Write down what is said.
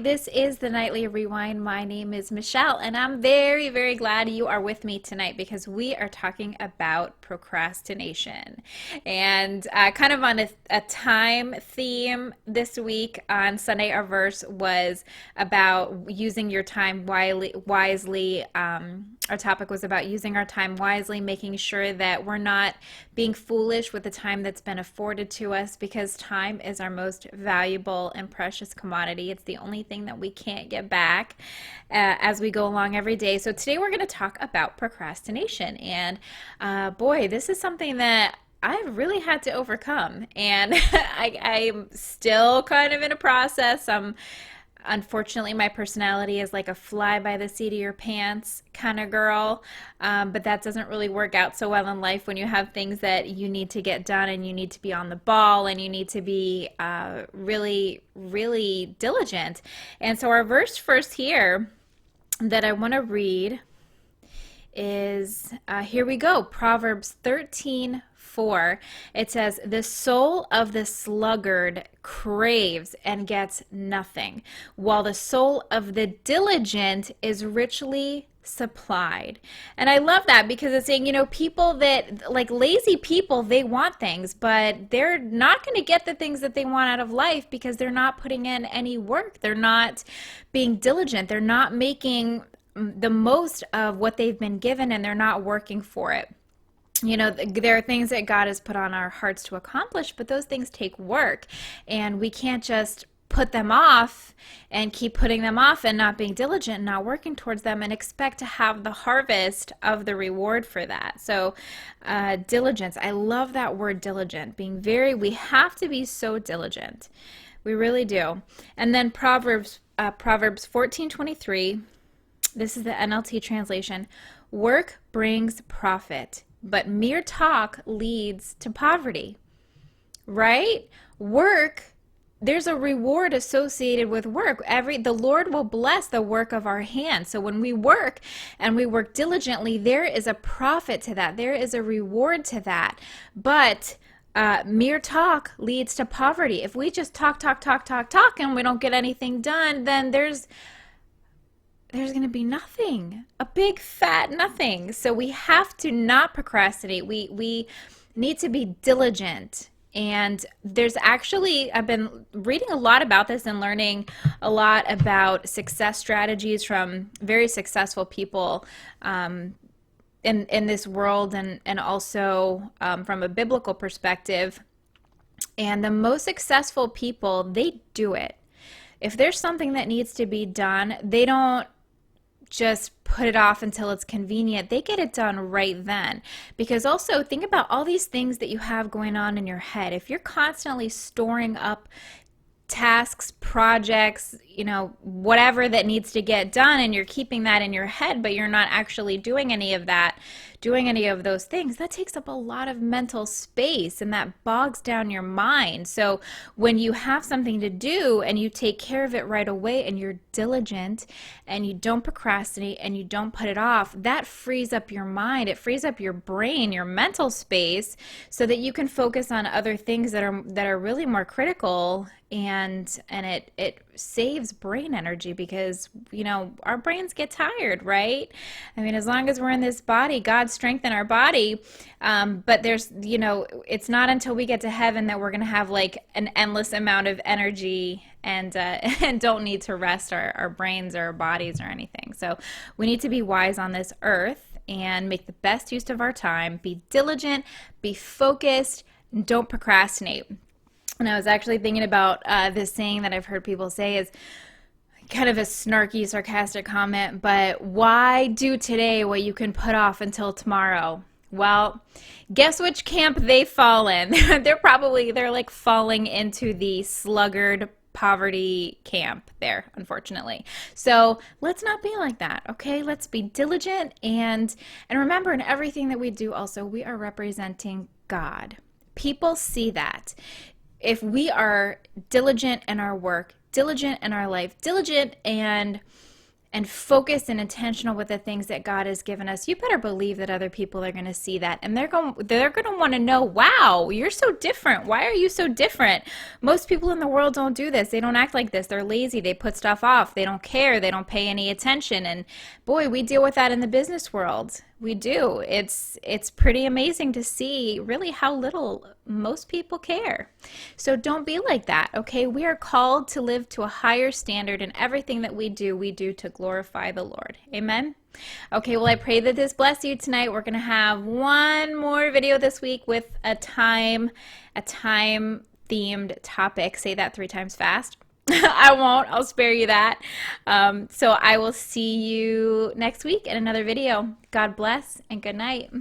this is the Nightly Rewind. My name is Michelle, and I'm very, very glad you are with me tonight because we are talking about procrastination. And kind of on a time theme this week on Sunday, our verse was about using your time wisely. Our topic was about using our time wisely, making sure that we're not being foolish with the time that's been afforded to us because time is our most valuable and precious commodity. It's the only thing that we can't get back as we go along every day. So today we're going to talk about procrastination. And boy, this is something that I've really had to overcome. And I'm still kind of in a process. Unfortunately, my personality is like a fly by the seat of your pants kind of girl, but that doesn't really work out so well in life when you have things that you need to get done and you need to be on the ball and you need to be really, really diligent. And so our verse first here that I want to read is, here we go, Proverbs 13:4. It says, "The soul of the sluggard craves and gets nothing, while the soul of the diligent is richly supplied." And I love that because it's saying, people that, like lazy people, they want things, but they're not going to get the things that they want out of life because they're not putting in any work. They're not being diligent. They're not making the most of what they've been given, and they're not working for it. There are things that God has put on our hearts to accomplish, but those things take work, and we can't just put them off and keep putting them off and not being diligent and not working towards them and expect to have the harvest of the reward for that. So diligence, I love that word diligent, we have to be so diligent. We really do. And then Proverbs 14:23, this is the NLT translation: "Work brings profit, but mere talk leads to poverty." Right? Work, there's a reward associated with work. The Lord will bless the work of our hands. So when we work and we work diligently, there is a profit to that. There is a reward to that. But mere talk leads to poverty. If we just talk, and we don't get anything done, then there's going to be nothing, a big fat nothing. So we have to not procrastinate. We need to be diligent. And there's actually, I've been reading a lot about this and learning a lot about success strategies from very successful people in this world, and also from a biblical perspective. And the most successful people, they do it. If there's something that needs to be done, they don't just put it off until it's convenient. They get it done right then. Because also think about all these things that you have going on in your head. If you're constantly storing up tasks, projects, whatever that needs to get done, and you're keeping that in your head, but you're not actually doing any of those things, that takes up a lot of mental space, and that bogs down your mind. So when you have something to do and you take care of it right away and you're diligent and you don't procrastinate and you don't put it off, that frees up your mind. It frees up your brain, your mental space, so that you can focus on other things that are really more critical, and it saves brain energy because our brains get tired, right? I mean, as long as we're in this body, God strengthened our body, but there's it's not until we get to heaven that we're gonna have like an endless amount of energy and and don't need to rest our brains or our bodies or anything. So we need to be wise on this earth and make the best use of our time, be diligent, be focused, and don't procrastinate. And I was actually thinking about this saying that I've heard people say is kind of a snarky, sarcastic comment, but why do today what you can put off until tomorrow? Well, guess which camp they fall in? They're like falling into the sluggard poverty camp there, unfortunately. So let's not be like that, okay? Let's be diligent, and remember, in everything that we do also, we are representing God. People see that. If we are diligent in our work, diligent in our life, diligent and and focused and intentional with the things that God has given us, you better believe that other people are going to see that, and they're going to want to know, wow, you're so different. Why are you so different? Most people in the world don't do this. They don't act like this. They're lazy. They put stuff off. They don't care. They don't pay any attention. And boy, we deal with that in the business world. We do. It's pretty amazing to see really how little most people care. So don't be like that, okay? We are called to live to a higher standard, and everything that we do to glorify the Lord. Amen? Okay, well, I pray that this bless you tonight. We're going to have one more video this week with a time themed topic. Say that 3 times fast. I won't. I'll spare you that. So I will see you next week in another video. God bless and good night.